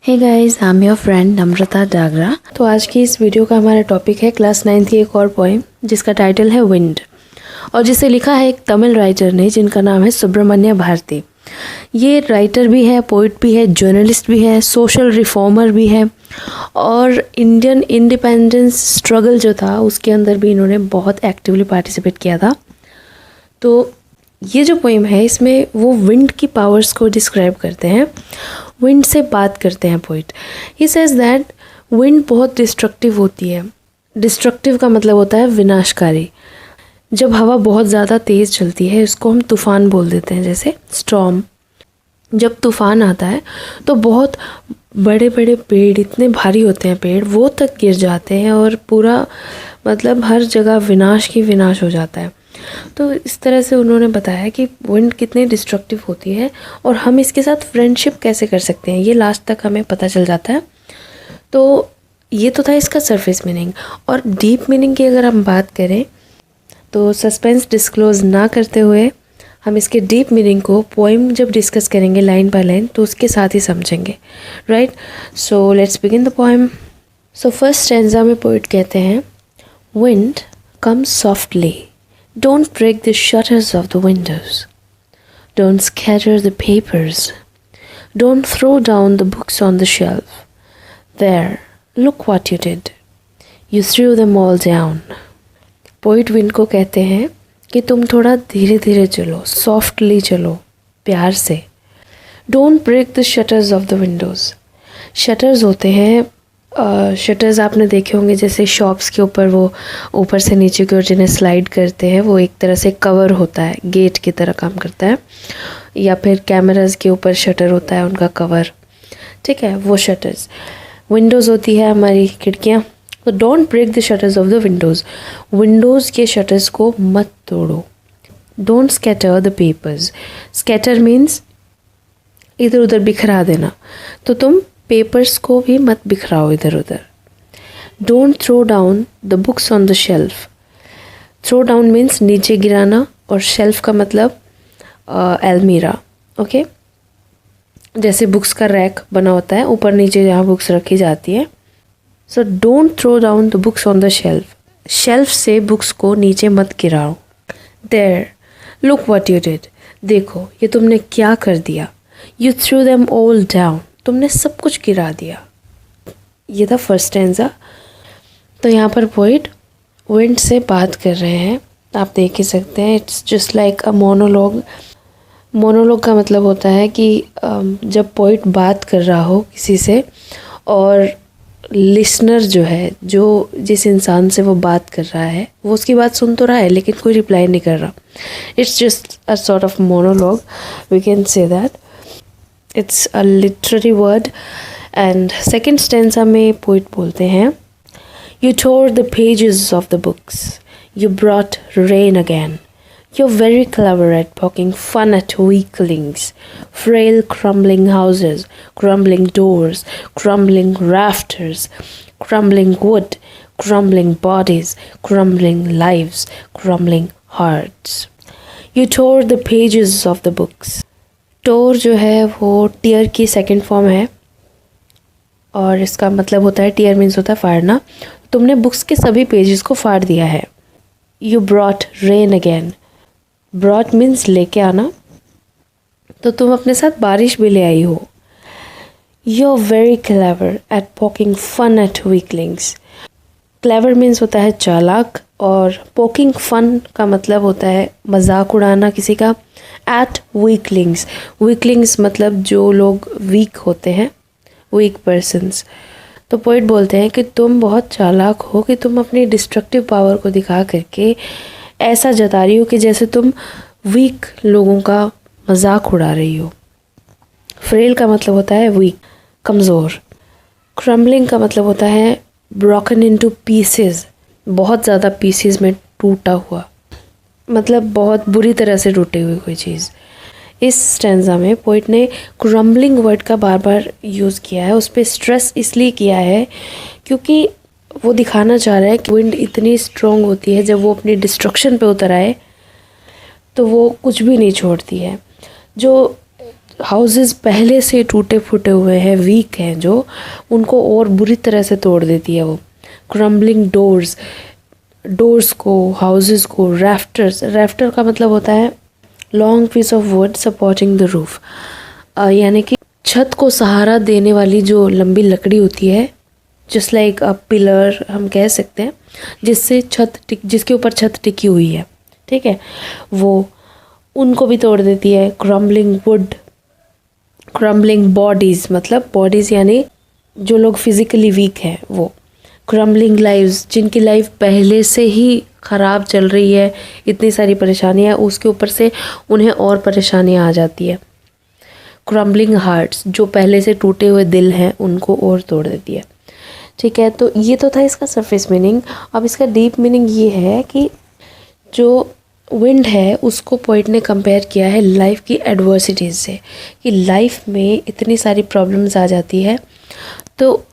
Hey guys, I am your friend Namrata Dagra. तो आज की इस वीडियो का हमारा टॉपिक है क्लास 9 की एक और पोएम जिसका टाइटल है विंड, और जिसे लिखा है एक तमिल राइटर ने जिनका नाम है सुब्रमण्य भारती। ये राइटर भी है, पोइट भी है, जर्नलिस्ट भी है, सोशल रिफॉर्मर भी है, और इंडियन इंडिपेंडेंस स्ट्रगल जो था उसके अंदर भी इन्होंने बहुत एक्टिवली पार्टिसिपेट किया था। तो ये जो पोएम है इसमें वो विंड की पावर्स को डिस्क्राइब करते हैं, विंड से बात करते हैं poet. He says that wind बहुत डिस्ट्रक्टिव होती है। डिस्ट्रक्टिव का मतलब होता है विनाशकारी। जब हवा बहुत ज़्यादा तेज़ चलती है इसको हम तूफ़ान बोल देते हैं, जैसे स्टॉर्म। जब तूफ़ान आता है तो बहुत बड़े बड़े पेड़, इतने भारी होते हैं पेड़, वो तक गिर जाते हैं और पूरा मतलब हर जगह विनाश की विनाश हो जाता है। तो इस तरह से उन्होंने बताया कि विंड कितनी डिस्ट्रक्टिव होती है और हम इसके साथ फ्रेंडशिप कैसे कर सकते हैं, ये लास्ट तक हमें पता चल जाता है। तो ये तो था इसका सरफेस मीनिंग, और डीप मीनिंग की अगर हम बात करें तो सस्पेंस डिस्क्लोज ना करते हुए हम इसके डीप मीनिंग को पोएम जब डिस्कस करेंगे लाइन बाय लाइन तो उसके साथ ही समझेंगे, right. So let's begin the poem. So first stanza में पोइट कहते हैं, wind come softly, don't break the shutters of the windows, don't scatter the papers, don't throw down the books on the shelf. There, look what you did, you threw them all down. Poet wind को कहते हैं कि तुम थोड़ा धीरे धीरे चलो, softly चलो, प्यार से। Don't break the shutters of the windows. Shutters होते हैं, शटर्स आपने देखे होंगे जैसे शॉप्स के ऊपर वो ऊपर से नीचे की ओर जिन्हें स्लाइड करते हैं, वो एक तरह से कवर होता है, गेट की तरह काम करता है। या फिर कैमरास के ऊपर शटर होता है उनका कवर, ठीक है, वो शटर्स। विंडोज़ होती है हमारी खिड़कियाँ। तो don't break the shutters of the windows, windows के शटर्स को मत तोड़ो। Don't scatter the papers, scatter means इधर उधर बिखरा देना, तो तुम पेपर्स को भी मत बिखराओ इधर उधर। Don't throw down the books on the shelf, throw down means नीचे गिराना, और शेल्फ का मतलब अलमीरा, ओके, जैसे बुक्स का रैक बना होता है ऊपर नीचे जहाँ बुक्स रखी जाती है। So don't throw down the books on the shelf, shelf से बुक्स को नीचे मत गिराओ। There look what you did, देखो ये तुमने क्या कर दिया। You threw them all down, तुमने सब कुछ गिरा दिया। ये था फर्स्ट स्टैंजा। तो यहाँ पर पोइट विंड से बात कर रहे हैं, आप देख ही सकते हैं। It's just like a monologue. Monologue का मतलब होता है कि जब पोइट बात कर रहा हो किसी से और लिसनर जो है, जो जिस इंसान से वो बात कर रहा है, वो उसकी बात सुन तो रहा है लेकिन कोई रिप्लाई नहीं कर रहा। It's just a sort of monologue, we can say that. It's a literary word. And second stanza में poet बोलते हैं, You tore the pages of the books, you brought rain again. You're very clever at poking fun at weaklings, frail crumbling houses, crumbling doors, crumbling rafters, crumbling wood, crumbling bodies, crumbling lives, crumbling hearts. You tore the pages of the books. टोर जो है वो tier की second form है, और इसका मतलब होता है, टीयर मीन्स होता है फाड़ना। तुमने बुक्स के सभी पेजेस को फाड़ दिया है। You brought rain again, brought means लेके आना, तो तुम अपने साथ बारिश भी ले आई हो। You are very clever at poking fun at weaklings, clever means होता है चालाक, और पोकिंग फन का मतलब होता है मजाक उड़ाना किसी का। एट वीकलिंग्स, वीकलिंग्स मतलब जो लोग वीक होते हैं, वीक पर्सन्स। तो पोइट बोलते हैं कि तुम बहुत चालाक हो कि तुम अपनी डिस्ट्रक्टिव पावर को दिखा करके ऐसा जता रही हो कि जैसे तुम वीक लोगों का मजाक उड़ा रही हो। फ्रेल का मतलब होता है वीक, कमज़ोर। क्रम्बलिंग का मतलब होता है ब्रोकन इनटू पीसेस, बहुत ज़्यादा पीसेस में टूटा हुआ, मतलब बहुत बुरी तरह से टूटी हुई कोई चीज़। इस स्टैंजा में पोइट ने क्रम्बलिंग वर्ड का बार बार यूज़ किया है, उस पर स्ट्रेस इसलिए किया है क्योंकि वो दिखाना चाह रहा है कि विंड इतनी स्ट्रॉन्ग होती है, जब वो अपनी डिस्ट्रक्शन पे उतर आए तो वो कुछ भी नहीं छोड़ती है। जो हाउसेस पहले से टूटे फूटे हुए हैं, वीक हैं, जो उनको और बुरी तरह से तोड़ देती है वो। क्रम्बलिंग डोर्स को, हाउसेस को, रैफ्टर का मतलब होता है long piece of wood supporting the roof, यानी कि छत को सहारा देने वाली जो लंबी लकड़ी होती है, जस्ट लाइक अ पिलर हम कह सकते हैं, जिसके ऊपर छत टिकी हुई है, ठीक है, वो उनको भी तोड़ देती है। क्रम्बलिंग बॉडीज़, मतलब बॉडीज़ यानी जो लोग फिज़िकली वीक हैं वो। क्रम्बलिंग लाइव्स, जिनकी लाइफ पहले से ही ख़राब चल रही है, इतनी सारी परेशानियाँ, उसके ऊपर से उन्हें और परेशानियाँ आ जाती है। क्रम्बलिंग हार्ट्स, जो पहले से टूटे हुए दिल हैं उनको और तोड़ देती है, ठीक है। तो ये तो था इसका सरफेस मीनिंग। अब इसका डीप मीनिंग ये है कि जो विंड है उसको पोइट ने कंपेयर किया है लाइफ की एडवर्सिटीज़ से, कि लाइफ में इतनी सारी प्रॉब्लम्स आ जाती है, तो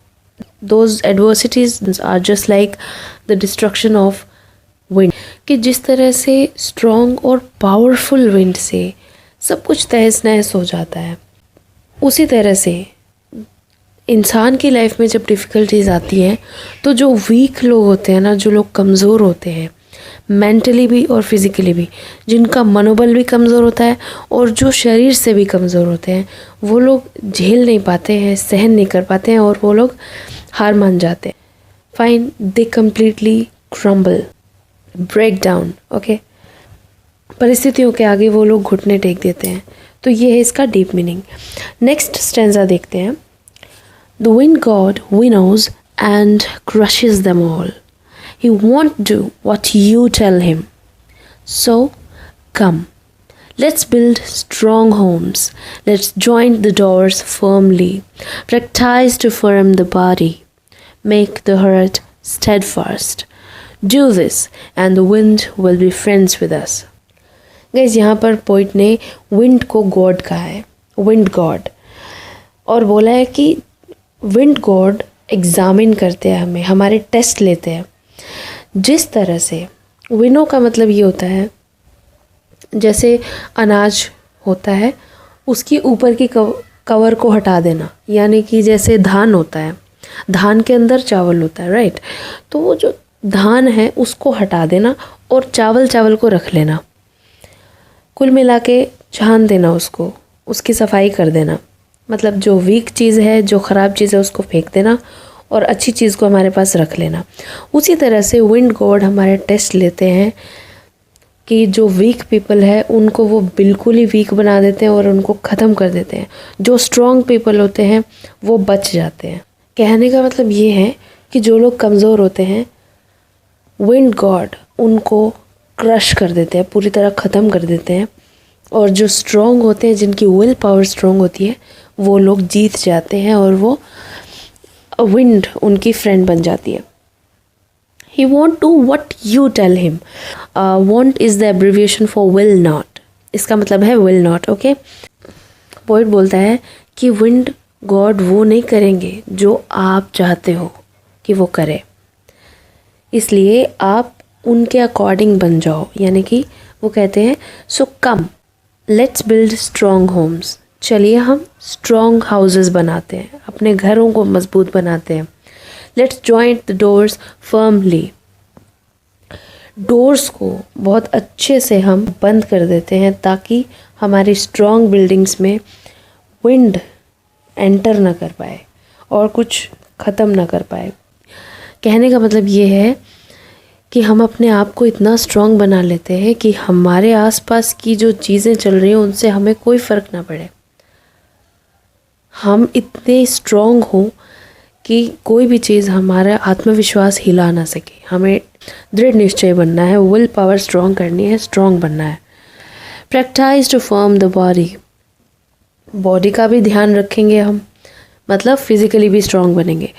those adversities are just like the destruction of wind, कि जिस तरह से स्ट्रॉन्ग और पावरफुल विंड से सब कुछ तहस नहस हो जाता है, उसी तरह से इंसान की लाइफ में जब डिफ़िकल्टीज आती हैं तो जो वीक लोग होते हैं ना, जो लोग कमज़ोर होते हैं मेंटली भी और फिज़िकली भी, जिनका मनोबल भी कमज़ोर होता है और जो शरीर से भी कमज़ोर होते हैं, वो लोग झेल नहीं पाते हैं, सहन नहीं कर पाते हैं और वो लोग हार मान जाते हैं। Fine, they completely crumble, break down, okay. परिस्थितियों के आगे वो लोग घुटने टेक देते हैं। तो ये है इसका डीप मीनिंग। नेक्स्ट स्टैंजा देखते हैं। The wind god winnows and crushes them all. He won't do what you tell him. So, come, let's build strong homes. Let's join the doors firmly. Practice to firm the body. Make the heart steadfast. Do this and the wind will be friends with us. Guys, यहाँ पर poet ने wind को God कहा है, wind God, और बोला है कि विंड गॉड एग्ज़ामिन करते हैं हमें, हमारे टेस्ट लेते हैं। जिस तरह से विनो का मतलब ये होता है, जैसे अनाज होता है उसकी ऊपर की कवर को हटा देना, यानी कि जैसे धान होता है, धान के अंदर चावल होता है, राइट। तो वो जो धान है उसको हटा देना और चावल को रख लेना, कुल मिला के छान देना उसको, उसकी सफाई कर देना। मतलब जो वीक चीज़ है, जो ख़राब चीज़ है उसको फेंक देना और अच्छी चीज़ को हमारे पास रख लेना। उसी तरह से विंड गॉड हमारे टेस्ट लेते हैं कि जो वीक पीपल है उनको वो बिल्कुल ही वीक बना देते हैं और उनको ख़त्म कर देते हैं। जो स्ट्रॉन्ग पीपल होते हैं वो बच जाते हैं। कहने का मतलब ये है कि जो लोग कमज़ोर होते हैं, विंड गॉड उनको क्रश कर देते हैं, पूरी तरह ख़त्म कर देते हैं, और जो स्ट्रॉन्ग होते हैं, जिनकी विल पावर स्ट्रॉन्ग होती है, वो लोग जीत जाते हैं और वो विंड उनकी फ्रेंड बन जाती है। He won't do what you tell him. Want is the abbreviation for will not. इसका मतलब है will not, okay? पोइट बोलता है कि विंड गॉड वो नहीं करेंगे जो आप चाहते हो कि वो करे, इसलिए आप उनके अकॉर्डिंग बन जाओ। यानी कि वो कहते हैं so come let's build strong homes, चलिए हम स्ट्रॉन्ग हाउसेस बनाते हैं, अपने घरों को मजबूत बनाते हैं। Let's join the doors firmly, doors को बहुत अच्छे से हम बंद कर देते हैं ताकि हमारी स्ट्रॉन्ग बिल्डिंग्स में विंड एंटर ना कर पाए और कुछ ख़त्म ना कर पाए। कहने का मतलब ये है कि हम अपने आप को इतना स्ट्रॉन्ग बना लेते हैं कि हमारे आसपास की जो चीज़ें चल रही हैं उनसे हमें कोई फ़र्क ना पड़े। हम इतने स्ट्रॉन्ग हों कि कोई भी चीज़ हमारा आत्मविश्वास हिला ना सके। हमें दृढ़ निश्चय बनना है, विल पावर स्ट्रॉन्ग करनी है, स्ट्रॉन्ग बनना है। Practice to firm the body, body का भी ध्यान रखेंगे हम, मतलब फिज़िकली भी स्ट्रॉन्ग बनेंगे।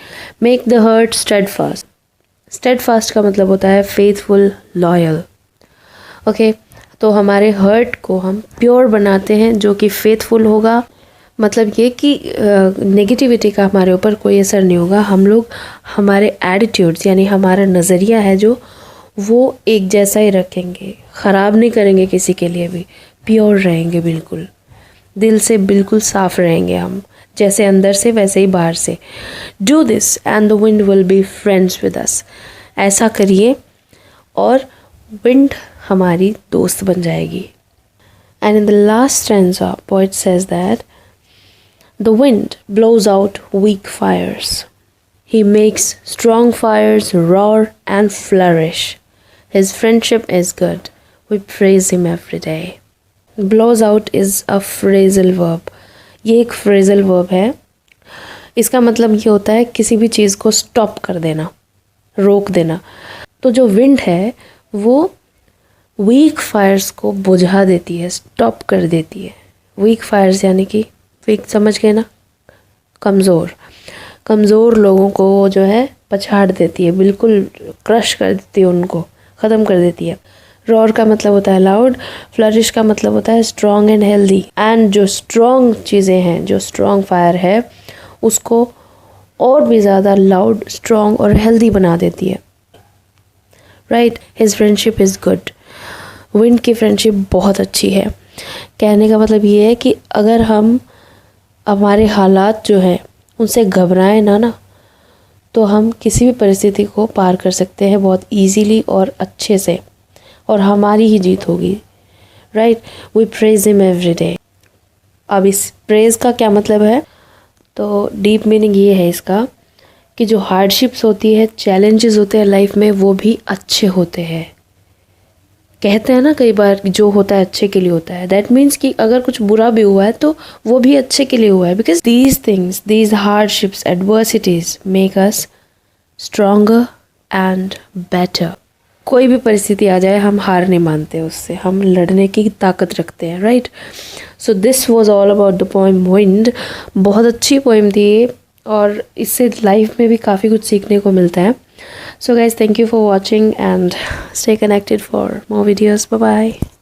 Make the heart steadfast, steadfast का मतलब होता है फेथफुल, लॉयल, ओके। तो हमारे हर्ट को हम प्योर बनाते हैं जो कि फेथफुल होगा, मतलब ये कि नेगेटिविटी का हमारे ऊपर कोई असर नहीं होगा। हम लोग हमारे एटीट्यूड्स यानी हमारा नज़रिया है जो वो एक जैसा ही रखेंगे, ख़राब नहीं करेंगे किसी के लिए भी, प्योर रहेंगे बिल्कुल। दिल से बिल्कुल साफ रहेंगे हम, जैसे अंदर से वैसे ही बाहर से। Do this and the wind will be friends with us. ऐसा करिए और विंड हमारी दोस्त बन जाएगी। And in the last stanza poet says that the wind blows out weak fires, he makes strong fires roar and flourish. His friendship is good. We praise him every day. Blows out is a phrasal verb. ये एक phrasal verb है। इसका मतलब ये होता है किसी भी चीज़ को स्टॉप कर देना, रोक देना। तो जो विंड है वो वीक फायर्स को बुझा देती है, स्टॉप कर देती है। वीक फायर्स यानी कि वीक समझ गए ना, कमज़ोर लोगों को वो जो है पछाड़ देती है, बिल्कुल क्रश कर देती है, उनको ख़त्म कर देती है। रॉर का मतलब होता है लाउड, फ्लरिश का मतलब होता है स्ट्रॉन्ग एंड हेल्दी। एंड जो स्ट्रॉन्ग चीज़ें हैं, जो स्ट्रॉन्ग फायर है, उसको और भी ज़्यादा लाउड, स्ट्रॉन्ग और हेल्दी बना देती है। Right, his friendship is good. Wind की फ्रेंडशिप बहुत अच्छी है। कहने का मतलब ये है कि अगर हम हमारे हालात जो हैं उनसे घबराएं ना तो हम किसी भी परिस्थिति को पार कर सकते हैं बहुत इजीली और अच्छे से, और हमारी ही जीत होगी। Right, we praise him every day. अब इस प्रेज का क्या मतलब है, तो डीप मीनिंग ये है इसका कि जो हार्डशिप्स होती है, चैलेंजेस होते हैं लाइफ में, वो भी अच्छे होते हैं। कहते हैं ना कई बार जो होता है अच्छे के लिए होता है। दैट मीन्स कि अगर कुछ बुरा भी हुआ है तो वो भी अच्छे के लिए हुआ है, because these things, these hardships, adversities make us stronger and better. कोई भी परिस्थिति आ जाए हम हार नहीं मानते, उससे हम लड़ने की ताकत रखते हैं। Right, so this was all about the poem wind. बहुत अच्छी पोएम थी ये, और इससे लाइफ में भी काफ़ी कुछ सीखने को मिलता है। So guys, thank you for watching and stay connected for more videos. Bye bye.